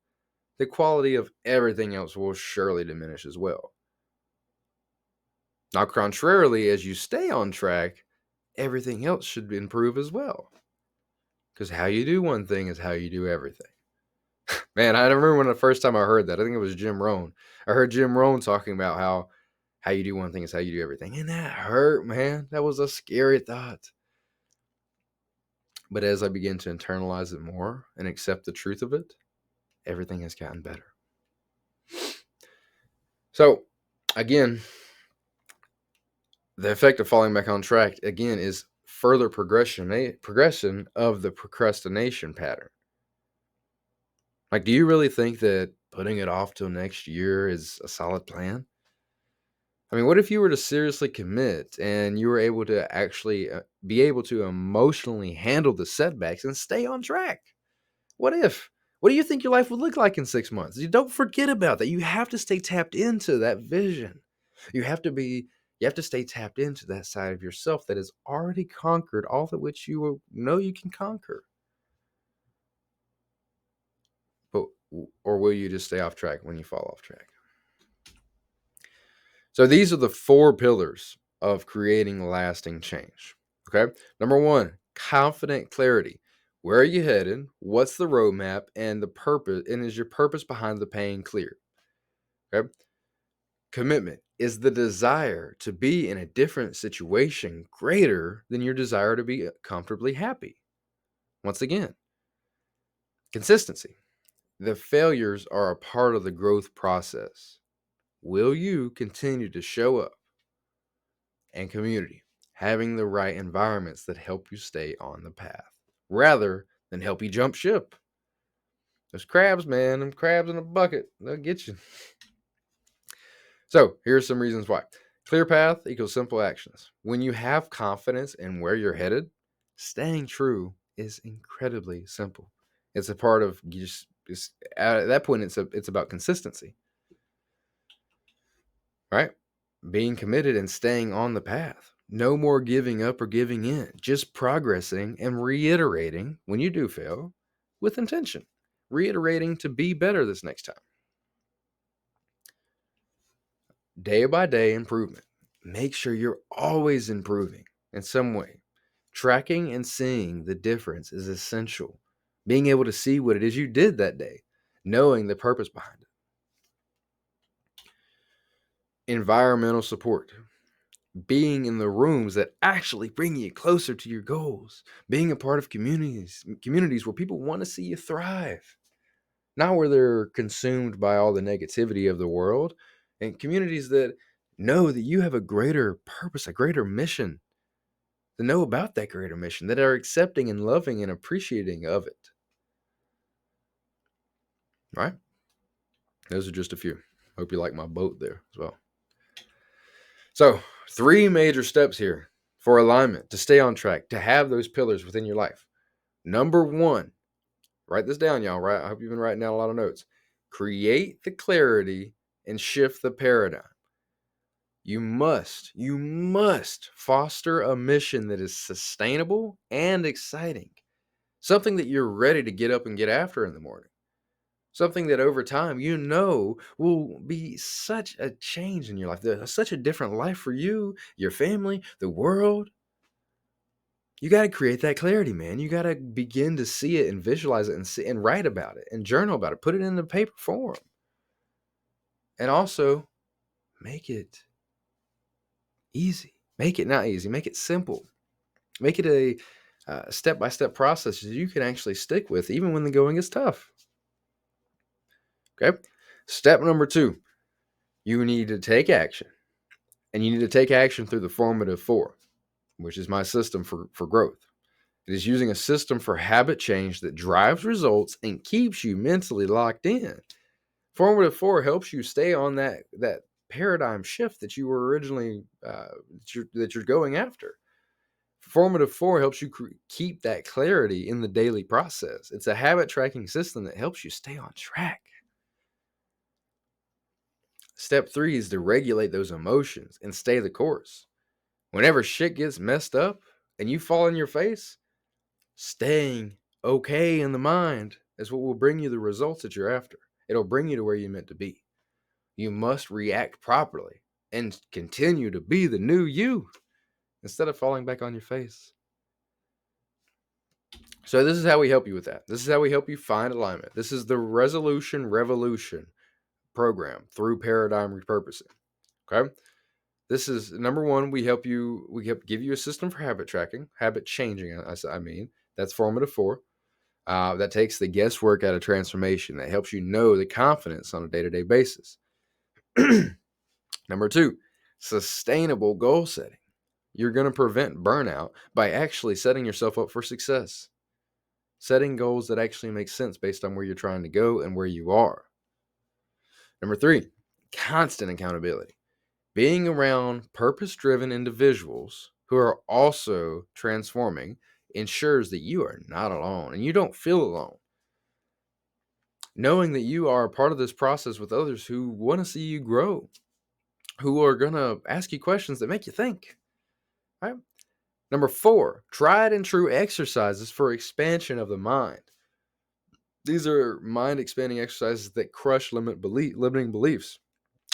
the quality of everything else will surely diminish as well. Now, contrarily, as you stay on track, everything else should improve as well. Because how you do one thing is how you do everything. Man, I remember when the first time I heard that, I think it was Jim Rohn. I heard Jim Rohn talking about how you do one thing is how you do everything. And that hurt, man. That was a scary thought. But as I began to internalize it more and accept the truth of it, everything has gotten better. So, again, the effect of falling back on track, again, is further progression of the procrastination pattern. Like, do you really think that putting it off till next year is a solid plan? I mean, what if you were to seriously commit and you were able to actually be able to emotionally handle the setbacks and stay on track? What if? What do you think your life would look like in 6 months? You don't forget about that. You have to stay tapped into that vision. You have to be. You have to stay tapped into that side of yourself that has already conquered all that which you know you can conquer. But or will you just stay off track when you fall off track? So these are the 4 pillars of creating lasting change. Okay. Number 1, confident clarity. Where are you headed? What's the roadmap and the purpose? And is your purpose behind the pain clear? Okay. Commitment is the desire to be in a different situation greater than your desire to be comfortably happy. Once again, consistency. The failures are a part of the growth process. Will you continue to show up? And community, having the right environments that help you stay on the path rather than help you jump ship. Those crabs, man, them crabs in a bucket, they'll get you. So here's some reasons why. Clear path equals simple actions. When you have confidence in where you're headed, staying true is incredibly simple. It's a part of just at that point, it's about consistency, right? Being committed and staying on the path. No more giving up or giving in, just progressing and reiterating when you do fail with intention, reiterating to be better this next time. Day by day improvement. Make sure you're always improving in some way. Tracking and seeing the difference is essential. Being able to see what it is you did that day, knowing the purpose behind it. Environmental support. Being in the rooms that actually bring you closer to your goals, being a part of communities where people want to see you thrive, not where they're consumed by all the negativity of the world, and communities that know that you have a greater purpose, a greater mission, to know about that greater mission, that are accepting and loving and appreciating of it. Right? Those are just a few. Hope you like my boat there as well. So 3 major steps here for alignment, to stay on track, to have those pillars within your life. Number 1, write this down, y'all, right? I hope you've been writing down a lot of notes. Create the clarity and shift the paradigm. You must foster a mission that is sustainable and exciting. Something that you're ready to get up and get after in the morning. Something that over time, will be such a change in your life. Such a different life for you, your family, the world. You got to create that clarity, man. You got to begin to see it and visualize it and write about it and journal about it. Put it in the paper form. And also make it easy. Make it not easy. Make it simple. Make it a step-by-step process that you can actually stick with even when the going is tough. Okay? Step number 2, you need to take action. And you need to take action through the formative 4, which is my system for growth. It is using a system for habit change that drives results and keeps you mentally locked in. Formative 4 helps you stay on that paradigm shift that you were originally that you're going after. Formative 4 helps you keep that clarity in the daily process. It's a habit tracking system that helps you stay on track. Step 3 is to regulate those emotions and stay the course. Whenever shit gets messed up and you fall on your face, staying okay in the mind is what will bring you the results that you're after. It'll bring you to where you're meant to be. You must react properly and continue to be the new you instead of falling back on your face. So this is how we help you with that. This is how we help you find alignment. This is the Resolution Revolution program through Paradigm Repurposing. Okay? This is number 1. We help give you a system for habit tracking, habit changing. I mean, that's formative 4. That takes the guesswork out of transformation. That helps you know the confidence on a day-to-day basis. Number 2, sustainable goal setting. you're going to prevent burnout by actually setting yourself up for success. Setting goals that actually make sense based on where you're trying to go and where you are. Number 3, constant accountability. Being around purpose-driven individuals who are also transforming ensures that you are not alone and you don't feel alone. Knowing that you are a part of this process with others who want to see you grow, who are going to ask you questions that make you think. Right? Number 4, tried and true exercises for expansion of the mind. These are mind expanding exercises that crush limiting beliefs.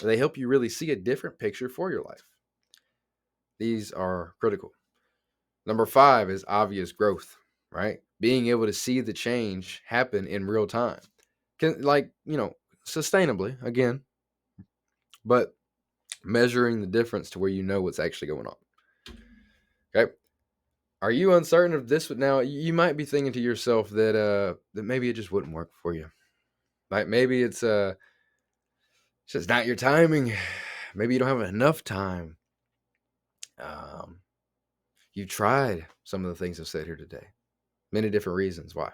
They help you really see a different picture for your life. These are critical. Number 5 is obvious growth, right? Being able to see the change happen in real time. Sustainably, again, but measuring the difference to where you know what's actually going on. Okay. Are you uncertain of this? Now, you might be thinking to yourself that maybe it just wouldn't work for you. Like maybe it's just not your timing. Maybe you don't have enough time. You've tried some of the things I've said here today. Many different reasons why.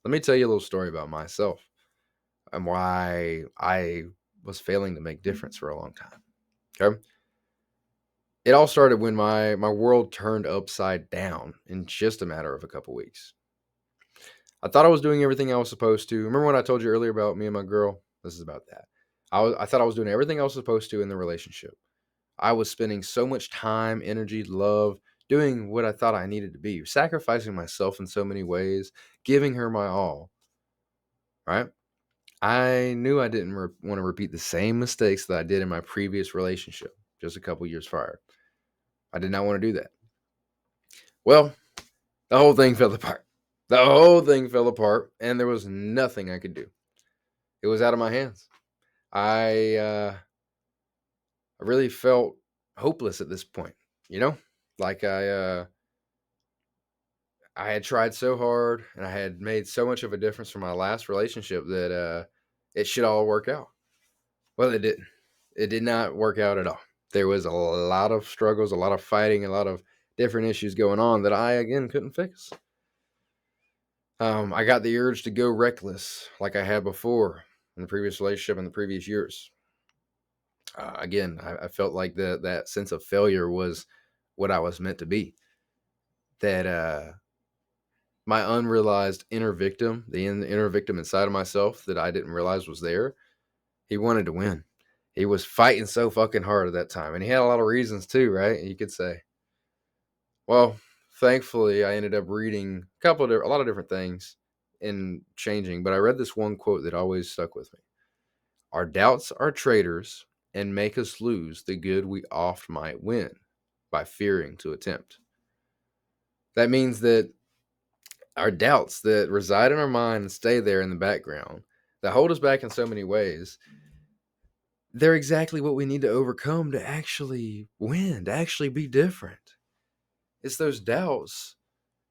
Let me tell you a little story about myself and why I was failing to make difference for a long time. Okay. It all started when my world turned upside down in just a matter of a couple weeks. I thought I was doing everything I was supposed to. Remember when I told you earlier about me and my girl? This is about that. I thought I was doing everything I was supposed to in the relationship. I was spending so much time, energy, love, doing what I thought I needed to be, sacrificing myself in so many ways, giving her my all. Right? I knew I didn't want to repeat the same mistakes that I did in my previous relationship just a couple years prior. I did not want to do that. Well, the whole thing fell apart. The whole thing fell apart, and there was nothing I could do. It was out of my hands. I really felt hopeless at this point, you know? Like I had tried so hard and I had made so much of a difference from my last relationship that it should all work out. Well, it didn't. It did not work out at all. There was a lot of struggles, a lot of fighting, a lot of different issues going on that I, again, couldn't fix. I got the urge to go reckless like I had before in the previous relationship in the previous years. Again, I felt like that sense of failure was what I was meant to be. That my unrealized inner victim, the inner victim inside of myself that I didn't realize was there, he wanted to win. He was fighting so fucking hard at that time. And he had a lot of reasons too, right? You could say. Well, thankfully, I ended up reading a lot of different things and changing. But I read this one quote that always stuck with me. Our doubts are traitors and make us lose the good we oft might win by fearing to attempt. That means that our doubts that reside in our mind and stay there in the background, that hold us back in so many ways, they're exactly what we need to overcome to actually win, to actually be different. It's those doubts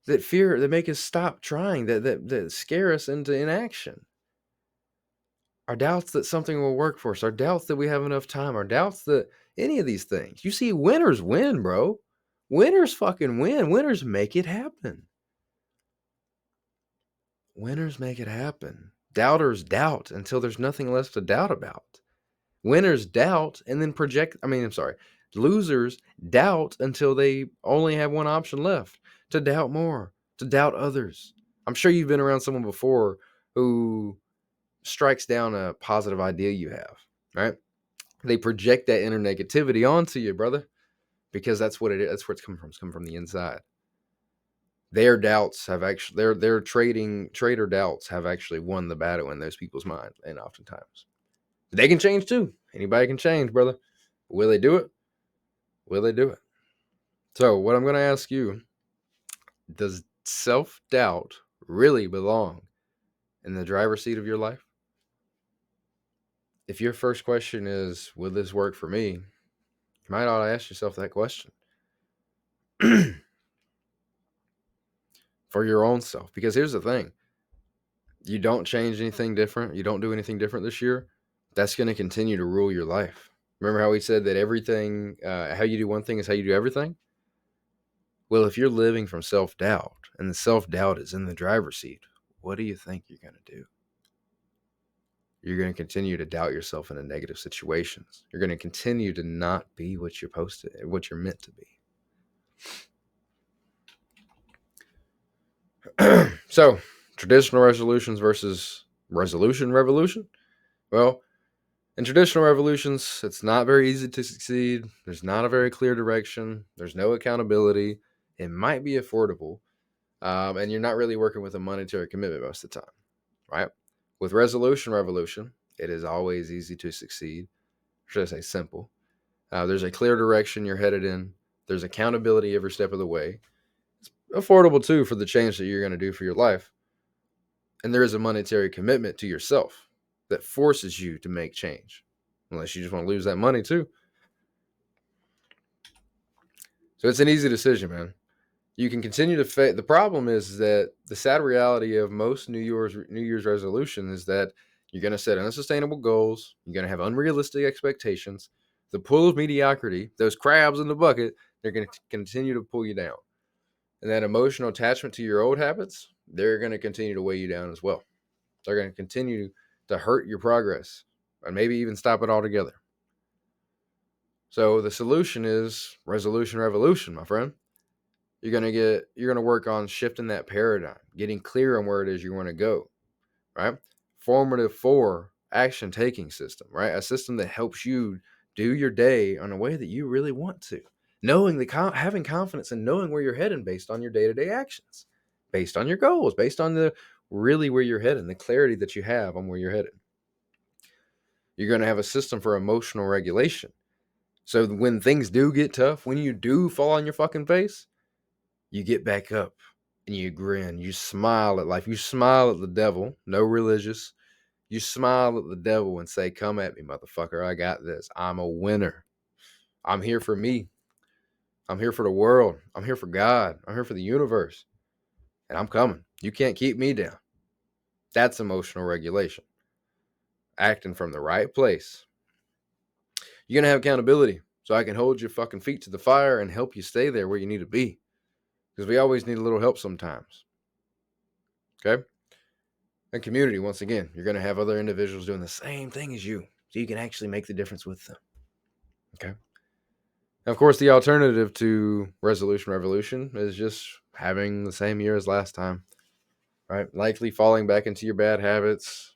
that make us stop trying, that scare us into inaction. Our doubts that something will work for us, our doubts that we have enough time, our doubts that any of these things. You see, winners win, bro. Winners fucking win. Winners make it happen. Winners make it happen. Doubters doubt until there's nothing left to doubt about. Winners doubt and then losers doubt until they only have one option left, to doubt more, to doubt others. I'm sure you've been around someone before who strikes down a positive idea you have, right? They project that inner negativity onto you, brother, because that's what it is. That's where it's coming from. It's coming from the inside. Their doubts have actually, their traitor doubts have actually won the battle in those people's mind, and oftentimes they can change too. Anybody can change, brother. Will they do it? Will they do it? So, what I'm going to ask you, does self-doubt really belong in the driver's seat of your life? If your first question is, will this work for me? You might ought to ask yourself that question for your own self. Because here's the thing. You don't change anything different. You don't do anything different this year. That's going to continue to rule your life. Remember how we said that everything, how you do one thing is how you do everything? Well, if you're living from self-doubt and the self-doubt is in the driver's seat, what do you think you're going to do? You're going to continue to doubt yourself in negative situations. You're going to continue to not be what what you're meant to be. So, traditional resolutions versus resolution revolution. Well, in traditional revolutions, it's not very easy to succeed. There's not a very clear direction. There's no accountability. It might be affordable, and you're not really working with a monetary commitment most of the time, right? With resolution revolution, it is always easy to succeed. Or should I say simple? There's a clear direction you're headed in. There's accountability every step of the way. It's affordable too for the change that you're going to do for your life. And there is a monetary commitment to yourself that forces you to make change, unless you just want to lose that money too. So it's an easy decision, man. You can continue to the problem is that the sad reality of most New Year's resolution is that you're going to set unsustainable goals. You're going to have unrealistic expectations. The pull of mediocrity, those crabs in the bucket, they're going to continue to pull you down. And that emotional attachment to your old habits, they're going to continue to weigh you down as well. They're going to continue to hurt your progress and maybe even stop it altogether. So the solution is resolution revolution, my friend. You're going to work on shifting that paradigm, getting clear on where it is you want to go, right? Formative 4 action taking system, right? A system that helps you do your day on a way that you really want to. Having confidence and knowing where you're heading based on your day-to-day actions, based on your goals, based on the really where you're heading, the clarity that you have on where you're headed. You're going to have a system for emotional regulation. So when things do get tough, when you do fall on your fucking face, you get back up and you grin. You smile at life. You smile at the devil. No religious. You smile at the devil and say, "Come at me, motherfucker. I got this. I'm a winner. I'm here for me. I'm here for the world. I'm here for God. I'm here for the universe. And I'm coming. You can't keep me down." That's emotional regulation. Acting from the right place. You're going to have accountability. So I can hold your fucking feet to the fire and help you stay there where you need to be. Because we always need a little help sometimes. Okay? And community, once again, you're going to have other individuals doing the same thing as you. So you can actually make the difference with them. Okay? And of course, the alternative to resolution revolution is just having the same year as last time. Right? Likely falling back into your bad habits.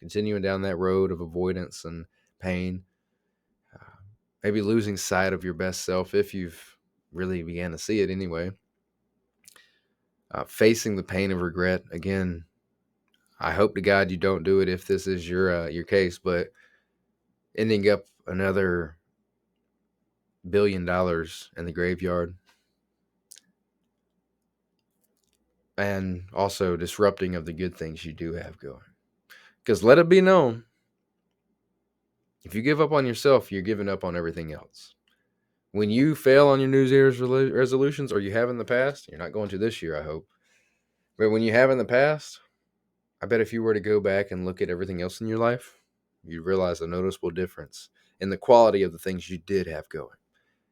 Continuing down that road of avoidance and pain. Maybe losing sight of your best self if you've really began to see it anyway. Facing the pain of regret. Again, I hope to God you don't do it if this is your case, but ending up another $1 billion in the graveyard, and also disrupting of the good things you do have going. Because let it be known, if you give up on yourself, you're giving up on everything else. When you fail on your New Year's resolutions, or you have in the past, you're not going to this year, I hope. But when you have in the past, I bet if you were to go back and look at everything else in your life, you'd realize a noticeable difference in the quality of the things you did have going.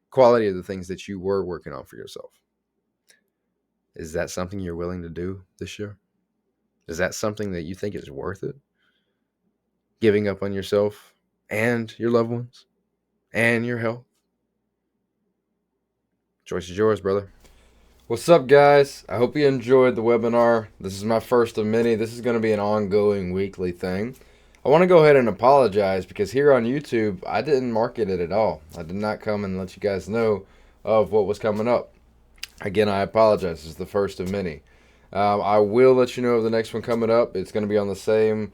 Quality of the things that you were working on for yourself. Is that something you're willing to do this year? Is that something that you think is worth it? Giving up on yourself and your loved ones and your health? Choice is yours, brother. What's up, guys? I hope you enjoyed the webinar. This is my first of many. This is going to be an ongoing weekly thing. I want to go ahead and apologize because here on YouTube, I didn't market it at all. I did not come and let you guys know of what was coming up. Again, I apologize. This is the first of many. I will let you know of the next one coming up. It's going to be on the same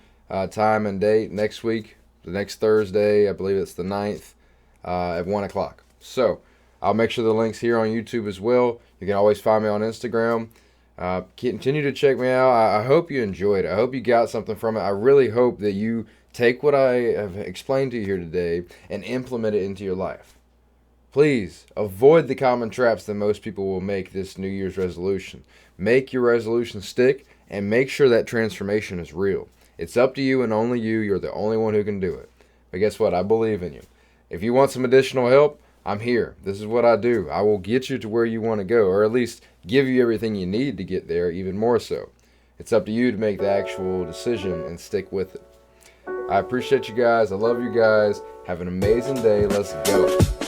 time and date next week, the next Thursday. I believe it's the 9th at 1 o'clock. So I'll make sure the link's here on YouTube as well. You can always find me on Instagram. Continue to check me out. I hope you enjoyed it. I hope you got something from it. I really hope that you take what I have explained to you here today and implement it into your life. Please avoid the common traps that most people will make this New Year's resolution. Make your resolution stick and make sure that transformation is real. It's up to you and only you. You're the only one who can do it. But guess what? I believe in you. If you want some additional help, I'm here. This is what I do. I will get you to where you want to go, or at least give you everything you need to get there, even more so. It's up to you to make the actual decision and stick with it. I appreciate you guys. I love you guys. Have an amazing day. Let's go.